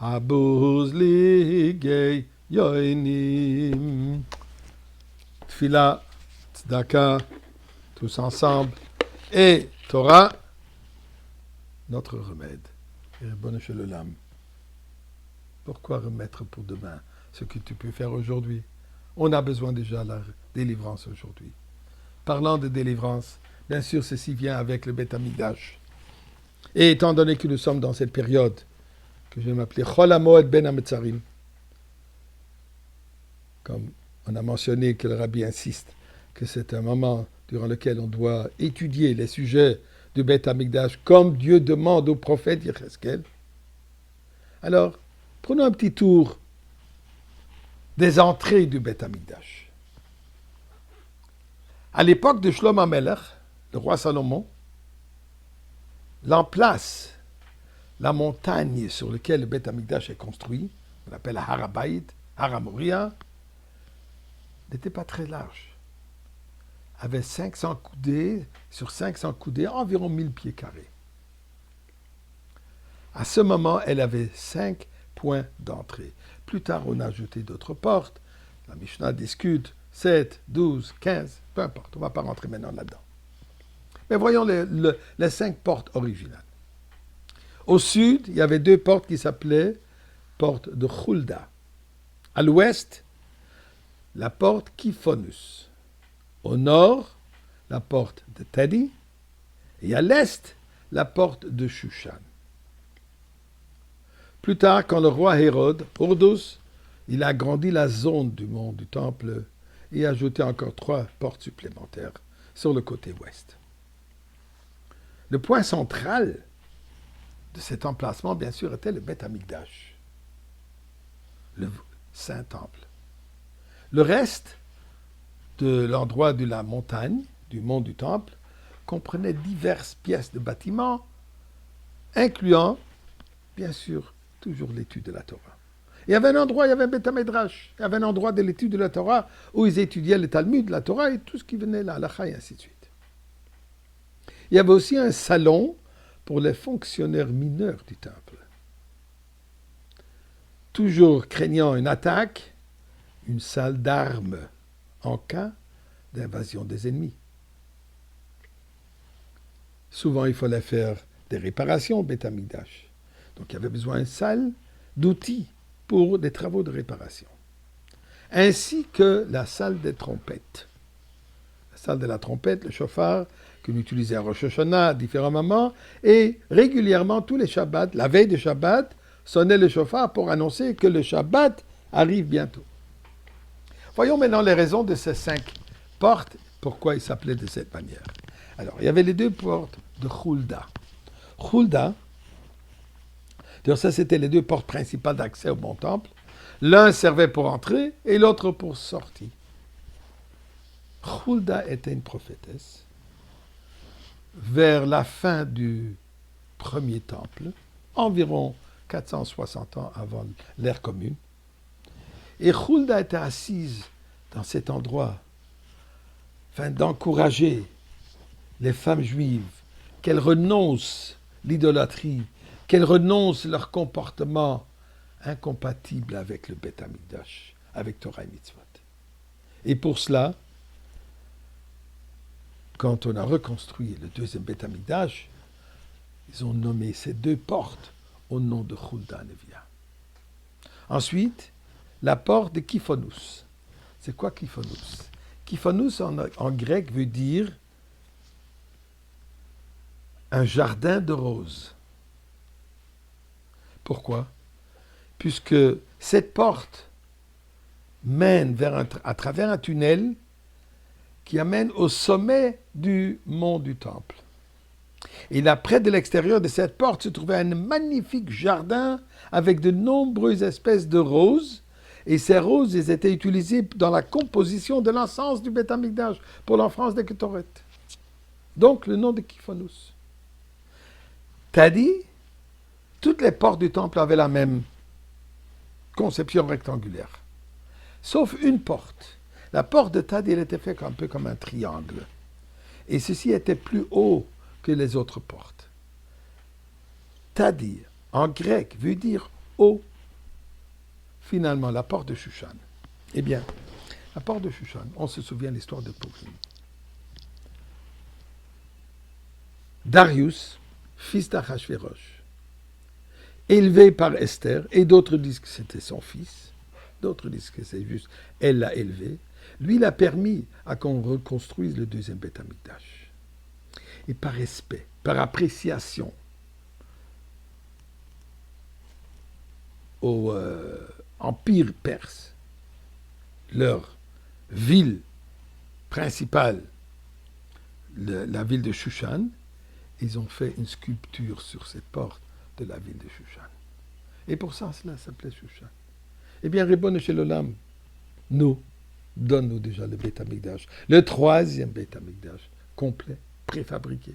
Habuz ligei yoinim. Tfila, tzedaka, tous ensemble. Et Torah, notre remède. Et bonne chez le lame. Pourquoi remettre pour demain ce que tu peux faire aujourd'hui? On a besoin déjà de la délivrance aujourd'hui. Parlant de délivrance, bien sûr, ceci vient avec le Beth Amikdash. Et étant donné que nous sommes dans cette période que je vais m'appeler Chol HaMoed Ben HaMetzarim, comme on a mentionné que le rabbi insiste que c'est un moment durant lequel on doit étudier les sujets du Beth Amikdash comme Dieu demande au prophète Yecheskel. Alors, prenons un petit tour des entrées du Beth Amikdash. À l'époque de Shlomo HaMelech, le roi Salomon, l'emplace la montagne sur laquelle le Beth Amikdash est construit, on l'appelle Har HaBayit, Har HaMoriah, n'était pas très large. Avait 500 coudées, sur 500 coudées, environ 1000 pieds carrés. À ce moment, elle avait 5 points d'entrée. Plus tard, on a ajouté d'autres portes. La Mishnah discute 7, 12, 15, peu importe. On ne va pas rentrer maintenant là-dedans. Mais voyons les 5 portes originales. Au sud, il y avait 2 portes qui s'appelaient porte de Hulda. À l'ouest, la porte Kifonus. Au nord, la porte de Tedi. Et à l'est, la porte de Shushan. Plus tard, quand le roi Hérode, Hordus, il a agrandi la zone du mont du temple et a ajouté encore 3 portes supplémentaires sur le côté ouest. Le point central de cet emplacement, bien sûr, était le Beth Amikdash, le Saint-Temple. Le reste de l'endroit de la montagne, du mont du Temple, comprenait diverses pièces de bâtiments, incluant, bien sûr, toujours l'étude de la Torah. Il y avait un endroit, il y avait un Beth Midrash, il y avait un endroit de l'étude de la Torah où ils étudiaient le Talmud, la Torah et tout ce qui venait là, la et ainsi de suite. Il y avait aussi un salon pour les fonctionnaires mineurs du temple. Toujours craignant une attaque, une salle d'armes en cas d'invasion des ennemis. Souvent, il fallait faire des réparations au Beth Amikdash. Donc, il y avait besoin d'une salle d'outils pour des travaux de réparation. Ainsi que la salle des trompettes. La salle de la trompette, le chauffard, que l'on utilisait à Rosh Hashanah à différents moments, et régulièrement, tous les Shabbats, la veille de Shabbat, sonnait le chauffard pour annoncer que le Shabbat arrive bientôt. Voyons maintenant les raisons de ces 5 portes, pourquoi ils s'appelaient de cette manière. Alors, il y avait les 2 portes de Hulda. Hulda, ça c'était les 2 portes principales d'accès au bon temple. L'un servait pour entrer et l'autre pour sortir. Hulda était une prophétesse. Vers la fin du premier temple, environ 460 ans avant l'ère commune, et Hulda était assise dans cet endroit afin d'encourager les femmes juives qu'elles renoncent l'idolâtrie, qu'elles renoncent leur comportement incompatible avec le Beth Amikdash, avec Torah et Mitzvot. Et pour cela, quand on a reconstruit le deuxième Beth Amikdash, ils ont nommé ces 2 portes au nom de Hulda Nevia. Ensuite, la porte de Kifonus. C'est quoi Kifonus? Kifonus en grec veut dire un jardin de roses. Pourquoi? Puisque cette porte mène à travers un tunnel qui amène au sommet du mont du Temple. Et là, près de l'extérieur de cette porte se trouvait un magnifique jardin avec de nombreuses espèces de roses. Et ces roses, elles étaient utilisées dans la composition de l'encens du Beth Amikdash pour l'offrande des Ketoret. Donc, le nom de Kifonus. Tadi, toutes les portes du temple avaient la même conception rectangulaire. Sauf une porte. La porte de Tadi, elle était faite un peu comme un triangle. Et ceci était plus haut que les autres portes. Tadi, en grec, veut dire haut finalement la porte de Shushan. Eh bien, la porte de Shushan, on se souvient de l'histoire de Purim. Darius, fils d'Achashverosh, élevé par Esther, et d'autres disent que c'était son fils, d'autres disent que c'est juste, elle l'a élevé, lui, il a permis à qu'on reconstruise le deuxième Beth Amikdash. Et par respect, par appréciation au empire perse, leur ville principale, la ville de Shushan, ils ont fait une sculpture sur cette porte de la ville de Shushan. Et pour ça, cela s'appelait Shushan. Eh bien, Ribono Shel Olam, nous, donne-nous déjà le Beth Amikdash, le troisième Beth Amikdash, complet, préfabriqué.